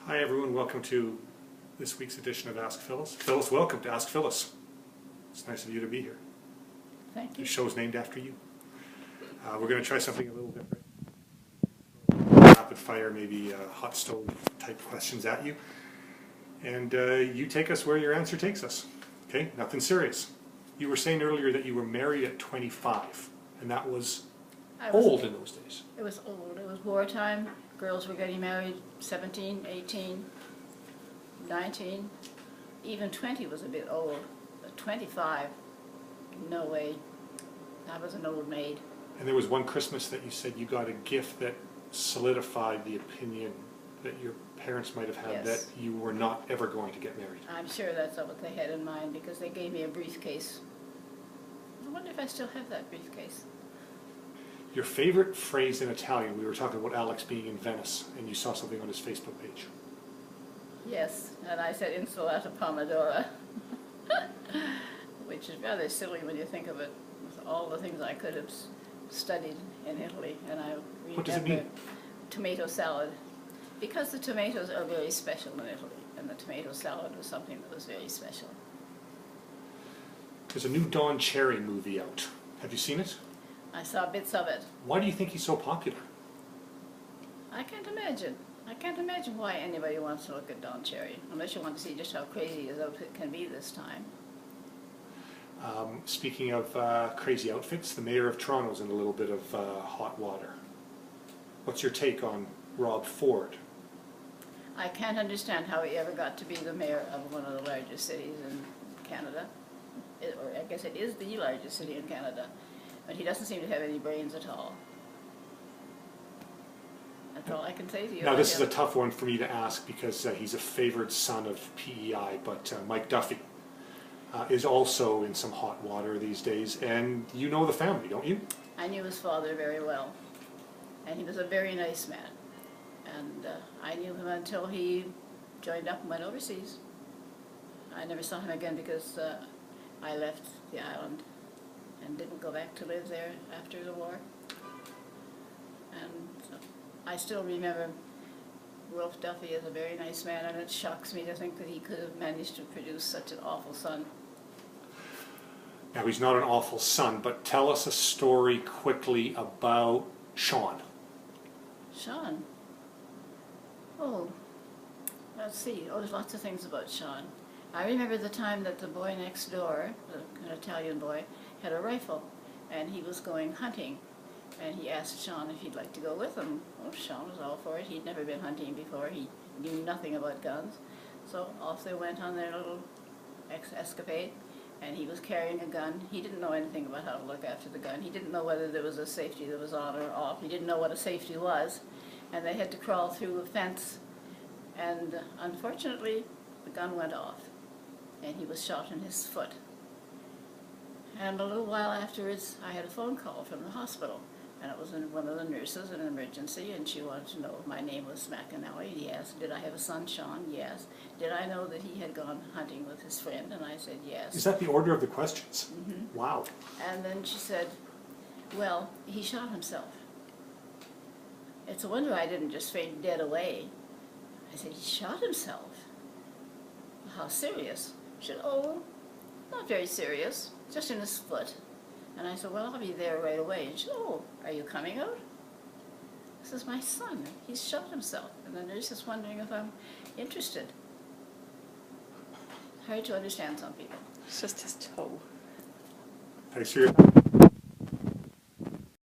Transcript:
Hi everyone, welcome to this week's edition of Ask Phyllis. Phyllis, welcome to Ask Phyllis. It's nice of you to be here. Thank you. The show's named after you. We're going to try something a little different. Rapid fire, maybe hot stove type questions at you. And you take us where your answer takes us. Okay, nothing serious. You were saying earlier that you were married at 25, and that was old in those days. It was old. It was wartime. Girls were getting married 17, 18, 19. Even 20 was a bit old. But 25, no way. I was an old maid. And there was one Christmas that you said you got a gift that solidified the opinion that your parents might have had, Yes. that you were not ever going to get married. I'm sure that's what they had in mind because they gave me a briefcase. I wonder if I still have that briefcase. Your favorite phrase in Italian, we were talking about Alex being in Venice, and you saw something on his Facebook page. Yes, and I said insalata pomodoro, which is rather silly when you think of it, with all the things I could have studied in Italy. And I What does it mean? Tomato salad, because the tomatoes are very special in Italy, and the tomato salad was something that was very special. There's a new Don Cherry movie out. Have you seen it? I saw bits of it. Why do you think he's so popular? I can't imagine. I can't imagine why anybody wants to look at Don Cherry, unless you want to see just how crazy his outfit can be this time. Speaking of crazy outfits, the mayor of Toronto's in a little bit of hot water. What's your take on Rob Ford? I can't understand how he ever got to be the mayor of one of the largest cities in Canada. Or I guess it is the largest city in Canada. But he doesn't seem to have any brains at all. That's all I can say to you. Now this is a tough one for me to ask because he's a favored son of PEI, but Mike Duffy is also in some hot water these days, and you know the family, don't you? I knew his father very well, and he was a very nice man. And I knew him until he joined up and went overseas. I never saw him again because I left the island and didn't go back to live there after the war. And so I still remember Rolf Duffy as a very nice man, and it shocks me to think that he could have managed to produce such an awful son. Now he's not an awful son, but tell us a story quickly about Sean. Sean? Oh, let's see. Oh, there's lots of things about Sean. I remember the time that the boy next door, an Italian boy, had a rifle, and he was going hunting, and he asked Sean if he'd like to go with him. Well, Sean was all for it. He'd never been hunting before. He knew nothing about guns. So off they went on their little escapade, and he was carrying a gun. He didn't know anything about how to look after the gun. He didn't know whether there was a safety that was on or off. He didn't know what a safety was, and they had to crawl through a fence, and unfortunately the gun went off, and he was shot in his foot. And a little while afterwards, I had a phone call from the hospital, and it was one of the nurses in an emergency, and she wanted to know if my name was McAnally. He asked, did I have a son, Sean? Yes. Did I know that he had gone hunting with his friend? And I said, yes. Is that the order of the questions? Mm-hmm. Wow. And then she said, well, he shot himself. It's a wonder I didn't just faint dead away. I said, he shot himself? How serious? She said, oh, not very serious, just in his foot. And I said, well, I'll be there right away. And she said, oh, are you coming out? This is my son. He's shot himself. And the nurse is wondering if I'm interested. Hard to understand some people. It's just his toe. Thanks for your time.